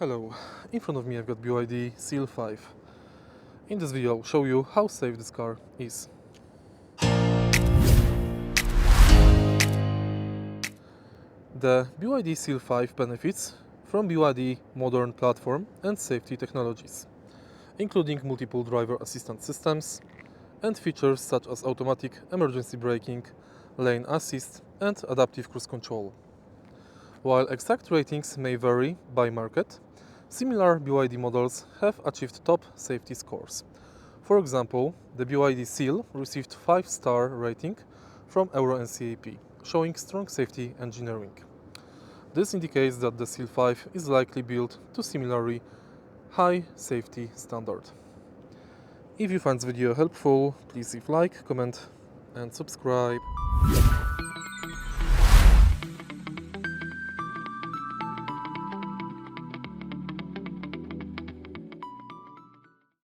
Hello, in front of me I've got BYD SEAL 5. In this video I'll show you how safe this car is. The BYD SEAL 5 benefits from BYD modern platform and safety technologies, including multiple driver assistance systems and features such as automatic emergency braking, lane assist and adaptive cruise control. While exact ratings may vary by market, similar BYD models have achieved top safety scores. For example, the BYD SEAL received 5-star rating from Euro NCAP, showing strong safety engineering. This indicates that the SEAL 5 is likely built to similarly high safety standard. If you find this video helpful, please leave like, comment and subscribe.